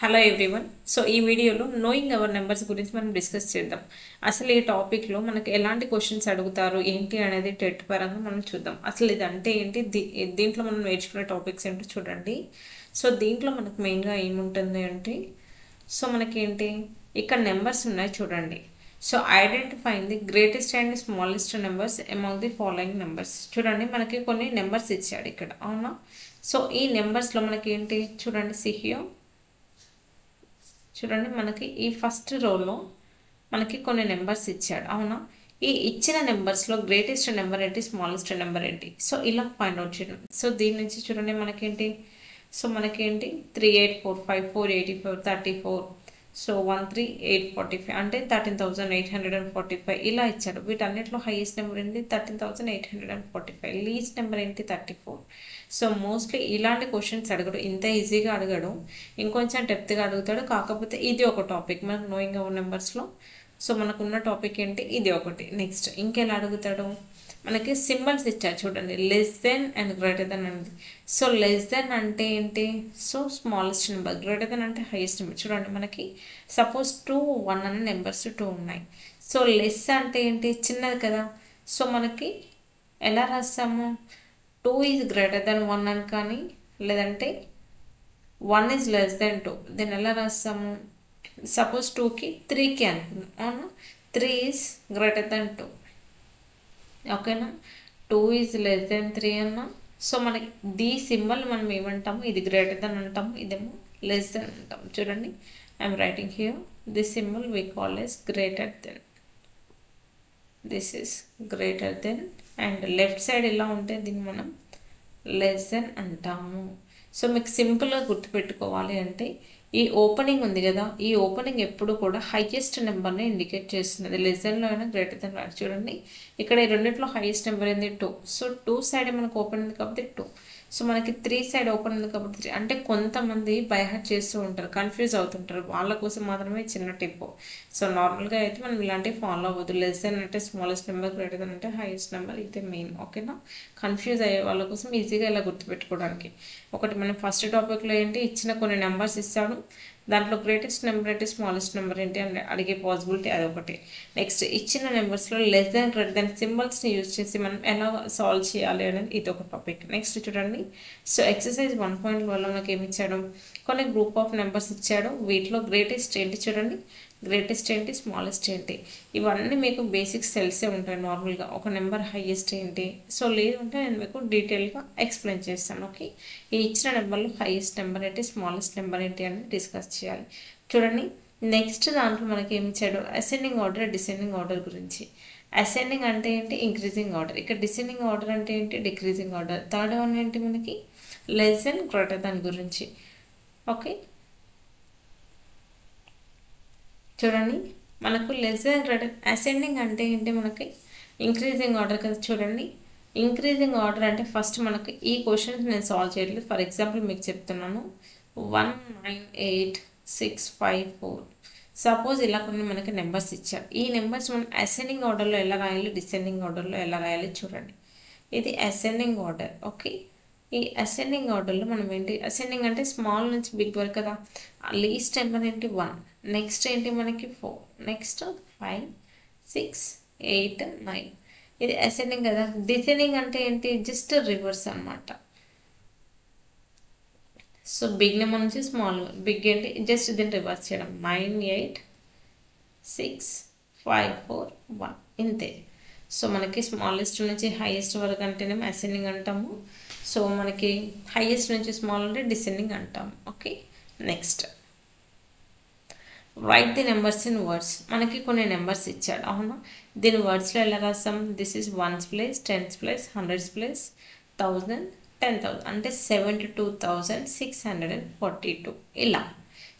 Hello everyone. So ఈ వీడియోలో knowing our numbers గురించి మనం డిస్కస్ చేద్దాం. అసలు ఈ టాపిక్లో మనకు ఎలాంటి క్వశ్చన్స్ అడుగుతారు ఏంటి అనేది టెట్ పరంగా మనం చూద్దాం. అసలు ఇది అంటే ఏంటి, దీంట్లో మనం నేర్చుకునే టాపిక్స్ ఏంటో చూడండి. సో దీంట్లో మనకు మెయిన్గా ఏముంటుంది అంటే, సో మనకేంటి ఇక్కడ నెంబర్స్ ఉన్నాయి చూడండి. So identifying the greatest and smallest numbers among the following numbers. చూడండి మనకి కొన్ని నెంబర్స్ ఇచ్చాడు ఇక్కడ, అవునా. సో ఈ నెంబర్స్లో మనకి ఏంటి చూడండి, సిహియో చూడండి, మనకి ఈ ఫస్ట్ రోలో మనకి కొన్ని నెంబర్స్ ఇచ్చాడు, అవునా. ఈ ఇచ్చిన నెంబర్స్లో గ్రేటెస్ట్ నెంబర్ ఏంటి, స్మాలెస్ట్ నెంబర్ ఏంటి, సో ఇలా ఫైండ్ అవుట్ చేయండి. సో దీని నుంచి చూడండి మనకేంటి, సో మనకేంటి 3845484 34, సో 13845 అంటే 13,845 ఇలా ఇచ్చారు. వీటన్నిటిలో హైయెస్ట్ నెంబర్ ఏంటి 13,845, లీస్ట్ నెంబర్ ఏంటి 34. సో మోస్ట్లీ ఇలాంటి క్వశ్చన్స్ అడగడు, ఇంత ఈజీగా అడగడు, ఇంకొంచెం డెప్త్గా అడుగుతాడు. కాకపోతే ఇది ఒక టాపిక్ మనకు నోయింగ్ అవర్ నెంబర్స్లో. సో మనకున్న టాపిక్ ఏంటి, ఇది ఒకటి. నెక్స్ట్ ఇంకెలా అడుగుతాడు, మనకి సింబల్స్ ఇచ్చారు చూడండి, less than and greater than అనేది. సో లెస్ దెన్ అంటే ఏంటి, so smallest number, greater than అంటే హైయెస్ట్ నెంబర్. చూడండి మనకి సపోజ్ 2, 1 అనే నెంబర్స్ 2 ఉన్నాయి. సో లెస్ అంటే ఏంటి, చిన్నది కదా. సో మనకి ఎలా రాస్తాము, 2 ఈజ్ గ్రేటర్ దెన్ 1 అని కానీ, లేదంటే 1 ఈజ్ లెస్ దెన్ 2. దీన్ని ఎలా రాస్తాము, సపోజ్ 2కి 3కి అనుకున్నాం, అవునా. 3 ఈజ్ గ్రేటర్ దెన్ 2, ఓకేనా. 2 ఈజ్ లెస్ దెన్ 3 అన్నా. సో మనకి ది సింబల్ మనం ఏమంటాము, ఇది గ్రేటర్ దెన్ అంటాము, ఇదేమో లెస్ దెన్ అంటాము. చూడండి I'm writing here, this symbol we call as greater than, this is greater than. And left side ఇలా ఉంటే దీన్ని మనం లెస్ దెన్ అంటాము. సో మీకు సింపుల్గా గుర్తుపెట్టుకోవాలి అంటే, ఈ ఓపెనింగ్ ఉంది కదా, ఈ ఓపెనింగ్ ఎప్పుడు కూడా హైయెస్ట్ నెంబర్ని ఇండికేట్ చేస్తున్నది. లెస్ దెన్లో అయినా గ్రేటర్ దెన్. చూడండి ఇక్కడ ఈ రెండింటిలో హైయెస్ట్ నెంబర్ ఏంది 2. సో 2 సైడ్ మనకు ఓపెన్ ఉంది కాబట్టి 2. సో మనకి 3 సైడ్ ఓపెన్ ఉంది కాబట్టి 3. అంటే కొంతమంది బైహార్ట్ చేస్తూ ఉంటారు, కన్ఫ్యూజ్ అవుతుంటారు, వాళ్ళ కోసం మాత్రమే చిన్న టిప్. సో నార్మల్గా అయితే మనం ఇలాంటివి ఫాలో అవ్వద్దు. లెస్ దెన్ అంటే స్మాలెస్ట్ నెంబర్, గ్రేటర్ దెన్ అంటే హైయెస్ట్ నెంబర్, ఇదే మెయిన్, ఓకేనా. కన్ఫ్యూజ్ అయ్యే వాళ్ళ కోసం ఈజీగా ఇలా గుర్తుపెట్టుకోవడానికి. ఒకటి మనం ఫస్ట్ టాపిక్లో ఏంటి, ఇచ్చిన కొన్ని నెంబర్స్ ఇస్తాడు, దాంట్లో గ్రేటెస్ట్ నెంబర్ ఏంటి, స్మాలెస్ట్ నెంబర్ ఏంటి అని అడిగే పాసిబిలిటీ అదొకటి. నెక్స్ట్ ఇచ్చిన నెంబర్స్లో లెస్ దెన్, గ్రేటర్ దెన్ సింబల్స్ని యూజ్ చేసి మనం ఎలా సాల్వ్ చేయాలి అనేది ఇది ఒక టాపిక్. నెక్స్ట్ చూడండి, సో ఎక్సర్సైజ్ 1.1లో మనకి ఏమి ఇచ్చాడు, కొన్ని గ్రూప్ ఆఫ్ నెంబర్స్ ఇచ్చాడు. వీటిలో గ్రేటెస్ట్ ఏంటి చూడండి, గ్రేటెస్ట్ ఏంటి, స్మాలెస్ట్ ఏంటి, ఇవన్నీ మీకు బేసిక్స్ తెలిసే ఉంటాయి నార్మల్గా. ఒక నెంబర్ హైయెస్ట్ ఏంటి, సో లేదంటే నేను మీకు డీటెయిల్గా ఎక్స్ప్లెయిన్ చేస్తాను, ఓకే. ఈ ఇచ్చిన నెంబర్లో హైయెస్ట్ నెంబర్ ఏంటి, స్మాలెస్ట్ నెంబర్ ఏంటి అని డిస్కస్ చేయాలి. చూడండి నెక్స్ట్ దాంట్లో మనకి ఏమి ఇచ్చాడు, అసెండింగ్ ఆర్డర్, డిసెండింగ్ ఆర్డర్ గురించి. అసెండింగ్ అంటే ఏంటి, ఇంక్రీజింగ్ ఆర్డర్. ఇక్కడ డిసెండింగ్ ఆర్డర్ అంటే ఏంటి, డిక్రీజింగ్ ఆర్డర్. థర్డ్ వన్ ఏంటి మనకి లెస్ దెన్, గ్రేటర్ దెన్ గురించి, ఓకే. చూడండి మనకు లెస్ దెన్, గ్రేటర్. అసెండింగ్ అంటే ఏంటి, మనకి ఇంక్రీజింగ్ ఆర్డర్ కదా. చూడండి ఇంక్రీజింగ్ ఆర్డర్ అంటే ఫస్ట్ మనకి ఈ క్వశ్చన్స్ నేను సాల్వ్ చేయలేదు. ఫర్ ఎగ్జాంపుల్ మీకు చెప్తున్నాను, 198,654. సపోజ్ ఇలా కొన్ని మనకి నెంబర్స్ ఇచ్చారు. ఈ నెంబర్స్ మనం అసెండింగ్ ఆర్డర్లో ఎలా రాయాలి, డిసెండింగ్ ఆర్డర్లో ఎలా రాయాలి చూడండి. ఇది అసెండింగ్ ఆర్డర్, ఓకే. ఈ అసెండింగ్ ఆర్డర్లో మనం ఏంటి, అసెండింగ్ అంటే స్మాల్ నుంచి బిగ్ వరకు కదా. లీస్ట్ నెంబర్ ఏంటి 1, నెక్స్ట్ ఏంటి మనకి 4, నెక్స్ట్ 5, 6, 8, 9. ఇది అసెండింగ్ కదా. డిసెండింగ్ అంటే ఏంటి, జస్ట్ రివర్స్ అనమాట. సో బిగ్ నెంబర్ నుంచి స్మాల్, బిగ్ ఏంటి జస్ట్ దీన్ని రివర్స్ చేయడం. 9, 8, 6, 5, 4, 1 ఇంతే. సో మనకి స్మాలెస్ట్ నుంచి హైయెస్ట్ వరకు అంటేనేమో అసెండింగ్ అంటాము. సో మనకి హైయెస్ట్ నుంచి స్మాల్ అంటే డిసెండింగ్ అంటాము, okay. Next right the numbers in words. మనకి కొన్ని నెంబర్స్ ఇచ్చాడు, అవునా. దీని వర్డ్స్లో ఎలా రాస్తాం, this is 1's place, 10's place, 100's place, 1000, 10,000 అంటే 72,642 ఇలా.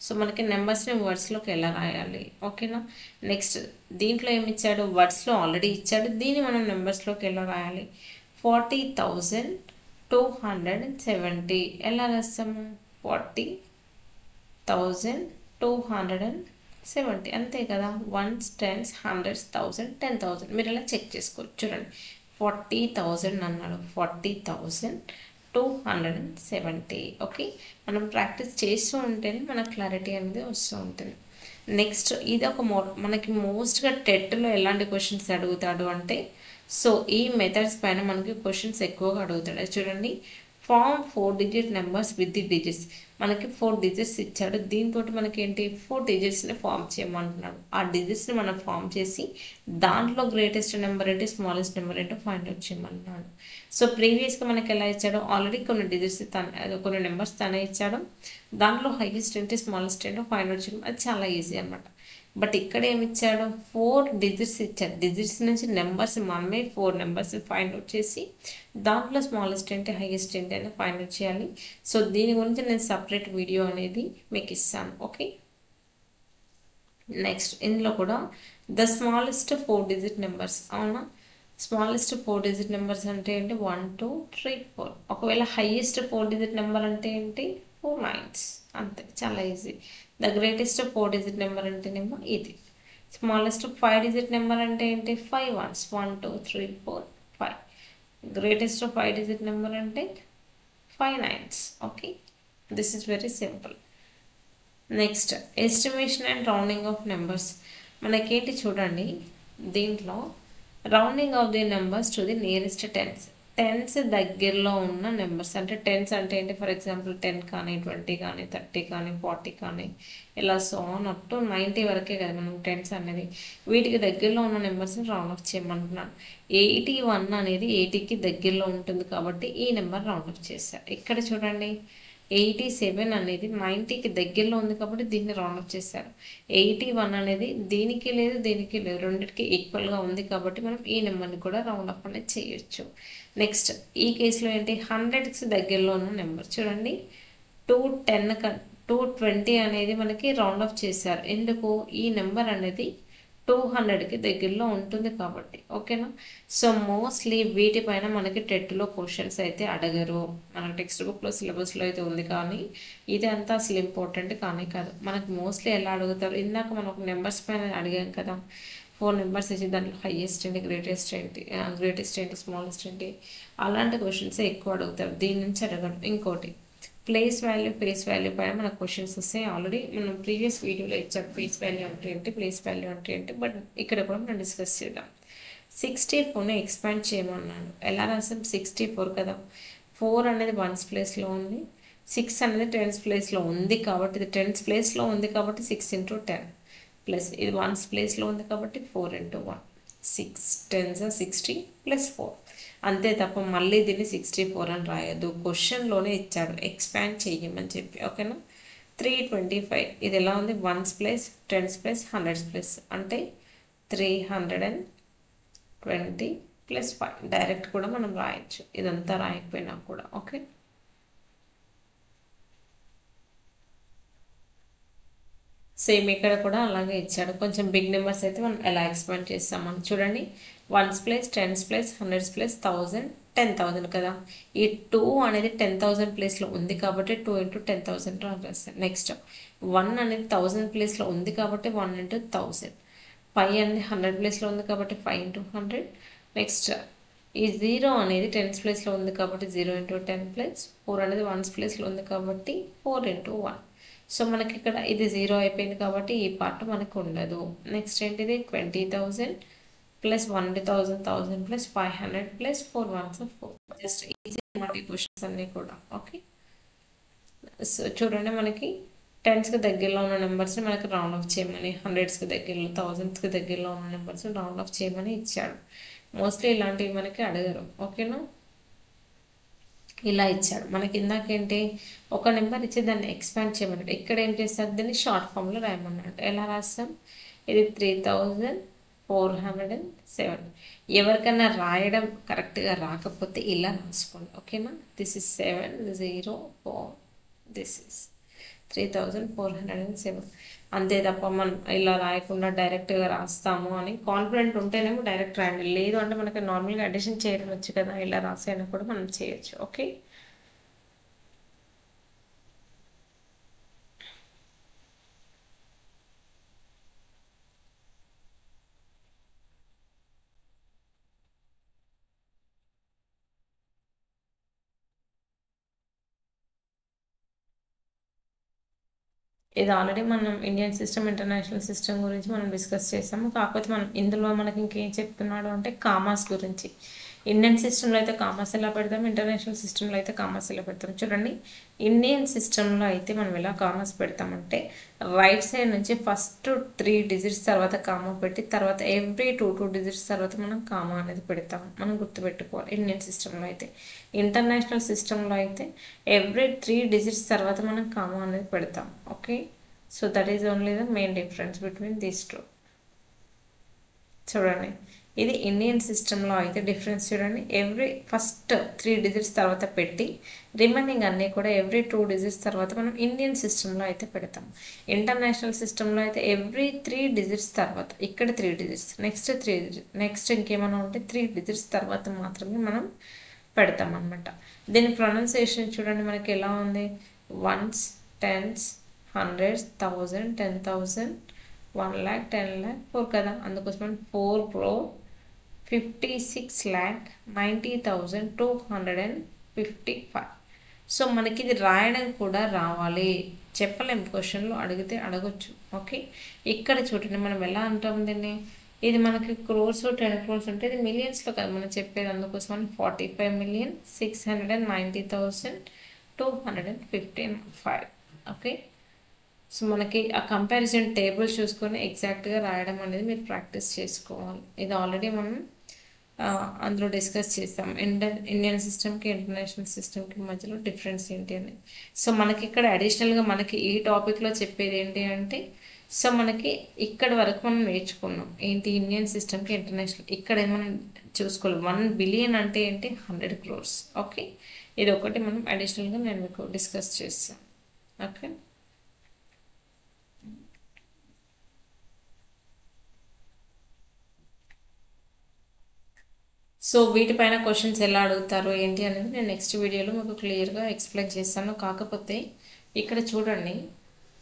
సో మనకి నెంబర్స్ని వర్డ్స్లోకి ఎలా రాయాలి, ఓకేనా. నెక్స్ట్ దీంట్లో ఏమి ఇచ్చాడు, వర్డ్స్లో ఆల్రెడీ ఇచ్చాడు, దీన్ని మనం నెంబర్స్లోకి ఎలా రాయాలి, 40,270 ఎలా రాస్తాము, 40,270 అంతే కదా. 1s, 10s, 100s, 1000, 10,000 మీరు ఇలా చెక్ చేసుకోవచ్చు. చూడండి 40,000 అన్నాడు, 40,000 270. ఓకే, మనం ప్రాక్టీస్ చేస్తూ ఉంటేనే మనకు క్లారిటీ అనేది వస్తూ ఉంటుంది. నెక్స్ట్ ఇది ఒక మనకి మోస్ట్గా టెట్లో ఎలాంటి క్వశ్చన్స్ అడుగుతాడు అంటే, సో ఈ మెథడ్స్ పైన మనకి క్వశ్చన్స్ ఎక్కువగా అడుగుతాడు. చూడండి, form 4 digit numbers with the digits. మనకి 4 డిజిట్స్ ఇచ్చాడు, దీంతో మనకి ఏంటి 4 డిజిట్స్ని ఫామ్ చేయమంటున్నాడు. ఆ డిజిట్స్ని మనం ఫామ్ చేసి దాంట్లో గ్రేటెస్ట్ నెంబర్ ఏంటి, స్మాలెస్ట్ నెంబర్ ఏంటో ఫైండ్ అవుట్ చేయమంటున్నాడు. సో ప్రీవియస్గా మనకి ఎలా ఇచ్చాడో ఆల్రెడీ కొన్ని డిజిట్స్ కొన్ని నెంబర్స్ తనే ఇచ్చాడు, దాంట్లో హైయెస్ట్ ఏంటి స్మాలెస్ట్ ఏంటో ఫైండ్ అవుట్ చేయడం అది చాలా ఈజీ అనమాట. బట్ ఇక్కడ ఏమి ఇచ్చాడు, 4 డిజిట్స్ ఇచ్చాడు. డిజిట్స్ నుంచి నెంబర్స్ మనమే 4 నెంబర్స్ ఫైండ్ అవుట్ చేసి దాంట్లో స్మాలెస్ట్ ఏంటి హైయెస్ట్ ఏంటి అని ఫైండ్ అవుట్ చేయాలి. సో దీని గురించి నేను సపరేట్ వీడియో అనేది మీకు ఇస్తాను. ఓకే, నెక్స్ట్ ఇందులో కూడా ద స్మాలెస్ట్ 4 డిజిట్ నెంబర్స్. అవునా, స్మాలెస్ట్ 4 డిజిట్ నెంబర్స్ అంటే ఏంటి, 1 2 3 4. ఒకవేళ హైయెస్ట్ 4 డిజిట్ నెంబర్ అంటే ఏంటి, 4 9s. అంతే, చాలా easy. The greatest 4 digit number అంటేనేమో ఇది. స్మాలెస్ట్ 5 డిజిట్ నెంబర్ అంటే ఏంటి, 5 1s, 1 2 3 4 5. గ్రేటెస్ట్ 5 డిజిట్ నెంబర్ అంటే 5 9s. Okay, this is very simple. Next estimation and rounding off numbers. మనకేంటి చూడండి, దీంట్లో rounding off the numbers to the nearest tens. Tens దగ్గరలో ఉన్న నెంబర్స్ అంటే టెన్స్ అంటే ఏంటి, ఫర్ ఎగ్జాంపుల్ 10 కానీ 20 కానీ 30 కానీ 40 కానీ ఇలా సో ఆన్ అప్ టు 90 వరకే కదా మనం టెన్స్ అనేది. వీటికి దగ్గరలో ఉన్న నెంబర్స్ని రౌండ్ ఆఫ్ చేయమంటున్నాను. 81 అనేది 80కి దగ్గరలో ఉంటుంది కాబట్టి ఈ నెంబర్ రౌండ్ ఆఫ్ చేశారు. ఇక్కడ చూడండి, 87 అనేది 90కి దగ్గరలో ఉంది కాబట్టి దీన్ని రౌండ్ అప్ చేశారు. 81 అనేది దీనికి లేదు దీనికి లేదు, రెండింటికి ఈక్వల్గా ఉంది కాబట్టి మనం ఈ నెంబర్ని కూడా రౌండ్ అప్ అనేది చేయొచ్చు. నెక్స్ట్ ఈ కేసులో ఏంటి, 100కి దగ్గరలో ఉన్న నెంబర్ చూడండి, 220 అనేది మనకి రౌండ్ ఆఫ్ చేశారు. ఎందుకు, ఈ నెంబర్ అనేది 200కి దగ్గరలో ఉంటుంది కాబట్టి. ఓకేనా, సో మోస్ట్లీ వీటిపైన మనకి టెట్లో క్వశ్చన్స్ అయితే అడగరు. మనకి టెక్స్ట్ బుక్లో సిలబస్లో అయితే ఉంది, కానీ ఇది అంతా అసలు ఇంపార్టెంట్ కానీ కాదు. మనకి మోస్ట్లీ ఎలా అడుగుతారు, ఇందాక మనం ఒక నెంబర్స్ పైన అడిగాం కదా, 4 నెంబర్స్ ఇచ్చి దాంట్లో హైయెస్ట్ ఏంటి, గ్రేటెస్ట్ ఏంటి, స్మాలెస్ట్ ఏంటి, అలాంటి క్వశ్చన్స్ ఎక్కువ అడుగుతారు. దీని నుంచి అడగడం. ఇంకోటి ప్లేస్ వాల్యూ, ఫేస్ వాల్యూ పైన మనకు క్వశ్చన్స్ వస్తాయి. ఆల్రెడీ మనం ప్రీవియస్ వీడియోలో ఇచ్చాం ఫేస్ వాల్యూ అంటే ఏంటి, ప్లేస్ వాల్యూ అంటే ఏంటి, బట్ ఇక్కడ కూడా మనం డిస్కస్ చేద్దాం. 64ని ఎక్స్పాండ్ చేయమన్నాను. ఎలా రాసాం, 64 కదా, 4 అనేది 1s ప్లేస్లో ఉంది, 6 అనేది 10s ప్లేస్లో ఉంది కాబట్టి ఇది 10s ప్లేస్లో ఉంది కాబట్టి 6 × 10 ప్లస్ ఇది 1s ప్లేస్లో ఉంది కాబట్టి 4 × 1, 6 10s 60 ప్లస్ 4. అంతే తప్ప మళ్ళీ దీన్ని 64 అని రాయొద్దు. క్వశ్చన్లోనే ఇచ్చాడు ఎక్స్పాండ్ చెయ్యమని చెప్పి. ఓకేనా, 325 ఇది ఎలా ఉంది, 1s place 10s place 100s place అంటే 320 ప్లస్ 5. డైరెక్ట్ కూడా మనం రాయొచ్చు, ఇదంతా రాయకపోయినా కూడా. ఓకే, సేమ్ ఇక్కడ కూడా అలాగే ఇచ్చాడు. కొంచెం బిగ్ నెంబర్స్ అయితే మనం ఎలా ఎక్స్పాండ్ చేస్తామని చూడండి, 1s place 10s place 100s place 1000 10,000 కదా. ఈ 2 అనేది 10,000 ప్లేస్లో ఉంది కాబట్టి 2 × 10,000 రాస్తాను. నెక్స్ట్ 1 అనేది 1000 ప్లేస్లో ఉంది కాబట్టి 1 × 1000. 5 అనేది 100 ప్లేస్లో ఉంది కాబట్టి 5 × 100. నెక్స్ట్ ఈ 0 అనేది 10s ప్లేస్లో ఉంది కాబట్టి 0 × 10 ప్లస్ 4 అనేది 1s ప్లేస్లో ఉంది కాబట్టి 4 × 1. సో మనకి ఇక్కడ ఇది 0 అయిపోయింది కాబట్టి ఈ పార్ట్ మనకు ఉండదు. నెక్స్ట్ ఏంటిది 20,000 plus 1,000 1000 plus 500 plus 4 1s 4. Just easy అన్నమాట ఈ క్వశ్చన్స్ అన్నీ కూడా. ఓకే, సో చూడండి, మనకి 10స్కి దగ్గరలో ఉన్న నెంబర్స్ని మనకి రౌండ్ ఆఫ్ చేయమని, 100స్కి దగ్గరలో 1000స్కి దగ్గరలో ఉన్న నెంబర్స్ని రౌండ్ ఆఫ్ చేయమని ఇచ్చాడు. మోస్ట్లీ ఇలాంటివి మనకి అడగరు. ఓకేనా, ఇలా ఇచ్చాడు. మనకి ఇందాకేంటి, ఒక నెంబర్ ఇచ్చి దాన్ని ఎక్స్పాండ్ చేయమన్నాడు. ఇక్కడ ఏం చేస్తారు, దీన్ని షార్ట్ ఫామ్లో రాయమన్నాడు. ఎలా రాస్తాం, ఇది 3,407. ఎవరికైనా రాయడం కరెక్ట్గా రాకపోతే ఇలా రాసుకోండి. ఓకేనా, దిస్ ఇస్ 704, దిస్ ఇస్ 3,407. అంతే తప్ప మనం ఇలా రాయకుండా డైరెక్ట్గా రాస్తాము అని కాన్ఫిడెంట్ ఉంటేనేమో డైరెక్ట్ రాయండి. లేదు అంటే మనకి నార్మల్గా అడిషన్ చేయడం వచ్చు కదా, ఇలా రాసేయడం కూడా మనం చేయొచ్చు. ఓకే. ఇది ఆల్రెడీ మనం ఇండియన్ సిస్టమ్ ఇంటర్నేషనల్ సిస్టమ్ గురించి మనం డిస్కస్ చేసాము. కాకపోతే మనం ఇందులో మనకి ఇంకేం చెప్తున్నాడు అంటే కామాస్ గురించి. ఇండియన్ సిస్టంలో అయితే కామాస్ ఎలా పెడతాం, ఇంటర్నేషనల్ సిస్టంలో అయితే కామాస్ ఎలా పెడతాం. చూడండి, ఇండియన్ సిస్టంలో అయితే మనం ఎలా కామాస్ పెడతామంటే రైట్ సైడ్ నుంచి ఫస్ట్ 3 డిజిట్స్ తర్వాత కామా పెట్టి తర్వాత ఎవ్రీ 2 డిజిట్స్ తర్వాత మనం కామా అనేది పెడతాం. మనం గుర్తుపెట్టుకోవాలి ఇండియన్ సిస్టంలో అయితే. ఇంటర్నేషనల్ సిస్టంలో అయితే ఎవ్రీ 3 డిజిట్స్ తర్వాత మనం కామా అనేది పెడతాం. Okay, so that is only the main difference between these two. చూడండి, ఇది ఇండియన్ సిస్టంలో అయితే డిఫరెన్స్ చూడండి. ఎవ్రీ ఫస్ట్ 3 డిజిట్స్ తర్వాత పెట్టి రిమైనింగ్ అన్నీ కూడా ఎవ్రీ 2 డిజిట్స్ తర్వాత మనం ఇండియన్ సిస్టంలో అయితే పెడతాం. ఇంటర్నేషనల్ సిస్టంలో అయితే ఎవ్రీ 3 డిజిట్స్ తర్వాత, ఇక్కడ 3 డిజిట్స్, నెక్స్ట్ 3 డిజిట్స్, నెక్స్ట్ ఇంకేమైనా ఉంటే 3 డిజిట్స్ తర్వాత మాత్రమే మనం పెడతాం అన్నమాట. దీని ప్రొనౌన్సియేషన్ చూడండి మనకి ఎలా ఉంది. Ones, tens, hundreds, 1000, 10,000, 1 lakh, 10 lakh, 4 కదా. అందుకోసం 4 crore 56,90,255. సో మనకి ఇది రాయడం కూడా రావాలి. చెప్పలేం, క్వశ్చన్లో అడిగితే అడగొచ్చు. ఓకే, ఇక్కడ చూడండి మనం ఎలా అంటాం దీన్ని. ఇది మనకి క్రోర్స్ 10 crores ఉంటే ఇది మిలియన్స్లో కదా మనం చెప్పేది. అందుకోసం 45,690,255. ఓకే, సో మనకి ఆ కంపారిజన్ టేబుల్ చూసుకొని ఎగ్జాక్ట్గా రాయడం అనేది మీరు ప్రాక్టీస్ చేసుకోవాలి. ఇది ఆల్రెడీ మనం అందులో డిస్కస్ చేసాం. ఇండియన్ సిస్టమ్కి ఇంటర్నేషనల్ సిస్టమ్కి మధ్యలో డిఫరెన్స్ ఏంటి అని. సో మనకి ఇక్కడ అడిషనల్గా మనకి ఈ టాపిక్లో చెప్పేది ఏంటి అంటే, సో మనకి ఇక్కడ వరకు మనం నేర్చుకున్నాం ఏంటి ఇండియన్ సిస్టమ్కి ఇంటర్నేషనల్. ఇక్కడ మనం చూసుకోవాలి 1 బిలియన్ అంటే ఏంటి 100 crores. ఓకే, ఇది ఒకటి మనం అడిషనల్గా నేను మీకు డిస్కస్ చేస్తాను. ఓకే, సో వీటిపైన క్వశ్చన్స్ ఎలా అడుగుతారు ఏంటి అనేది నేను నెక్స్ట్ వీడియోలో మీకు క్లియర్గా ఎక్స్ప్లెయిన్ చేస్తాను. కాకపోతే ఇక్కడ చూడండి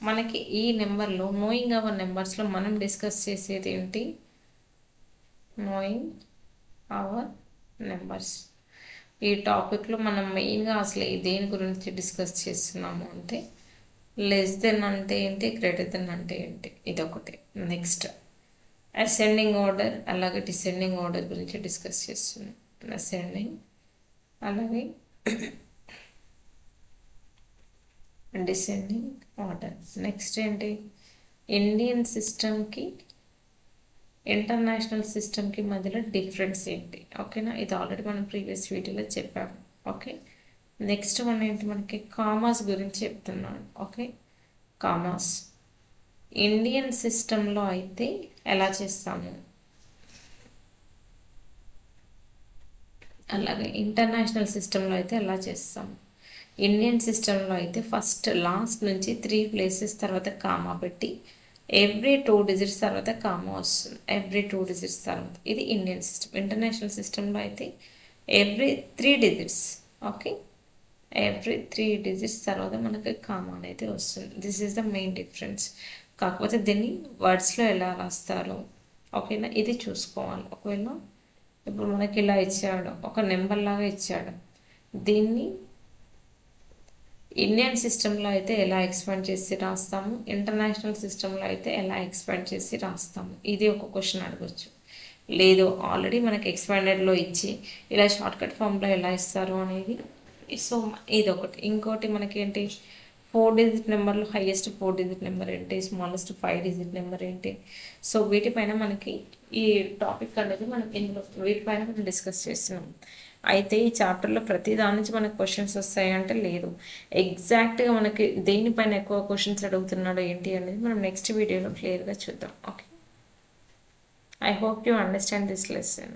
మనకి ఈ నెంబర్లో నోయింగ్ అవర్ నెంబర్స్లో మనం డిస్కస్ చేసేది ఏంటి, నోయింగ్ అవర్ నెంబర్స్. ఈ టాపిక్లో మనం మెయిన్గా అసలు దేని గురించి డిస్కస్ చేస్తున్నాము అంటే లెస్ దెన్ అంటే ఏంటి, గ్రేటర్ దెన్ అంటే ఏంటి, ఇదొకటి. నెక్స్ట్ అసెండింగ్ ఆర్డర్ అలాగే డిసెండింగ్ ఆర్డర్ గురించి డిస్కస్ చేస్తున్నాం. అసెండింగ్ అలాగే డిసెండింగ్ ఆర్డర్. నెక్స్ట్ ఏంటి, ఇండియన్ సిస్టమ్కి ఇంటర్నేషనల్ సిస్టమ్కి మధ్యలో డిఫరెన్స్ ఏంటి. ఓకేనా, ఇది ఆల్రెడీ మనం ప్రీవియస్ వీడియోలో చెప్పాము. ఓకే, నెక్స్ట్ వన్ ఏంటి మనకి కామాస్ గురించి చెప్తున్నాను. ఓకే, కామాస్ ఇండియన్ సిస్టంలో అయితే ఎలా చేస్తాము, అలాగే ఇంటర్నేషనల్ సిస్టంలో అయితే ఎలా చేస్తాము. ఇండియన్ సిస్టంలో అయితే ఫస్ట్ లాస్ట్ నుంచి 3 places తర్వాత కామా పెట్టి ఎవ్రీ 2 digits తర్వాత కామా వస్తుంది. ఎవ్రీ 2 digits తర్వాత, ఇది ఇండియన్ సిస్టమ్. ఇంటర్నేషనల్ సిస్టంలో అయితే every 3 digits. Okay, every 3 digits తర్వాత మనకి కామా అనేది వస్తుంది. This is the main difference. కాకపోతే దీన్ని వర్డ్స్లో ఎలా రాస్తారో ఓకేనా, ఇది చూసుకోవాలి. ఒకవేళ ఇప్పుడు మనకి ఇలా ఇచ్చాడు, ఒక నెంబర్ లాగా ఇచ్చాడు, దీన్ని ఇండియన్ సిస్టంలో అయితే ఎలా ఎక్స్పాండ్ చేసి రాస్తాము, ఇంటర్నేషనల్ సిస్టంలో అయితే ఎలా ఎక్స్పాండ్ చేసి రాస్తాము, ఇది ఒక క్వశ్చన్ అడగచ్చు. లేదు ఆల్రెడీ మనకి ఎక్స్పాండెడ్లో ఇచ్చి ఇలా షార్ట్కట్ ఫామ్లో ఎలా ఇస్తారు అనేది. సో ఇది ఒకటి. ఇంకోటి మనకి ఏంటి 4 digit నెంబర్లో హైయెస్ట్ 4 digit నెంబర్ ఏంటి, స్మాలెస్ట్ 5 digit నెంబర్ ఏంటి. సో వీటిపైన మనకి ఈ టాపిక్ అనేది మనం ఇందులో వీటిపైన మనం డిస్కస్ చేస్తున్నాం. అయితే ఈ చాప్టర్లో ప్రతి దాని నుంచి మనకు క్వశ్చన్స్ వస్తాయంటే లేదు. ఎగ్జాక్ట్గా మనకి దేనిపైన ఎక్కువ క్వశ్చన్స్ అడుగుతున్నాడో ఏంటి అనేది మనం నెక్స్ట్ వీడియోలో క్లియర్గా చూద్దాం. Okay, I hope you understand this lesson.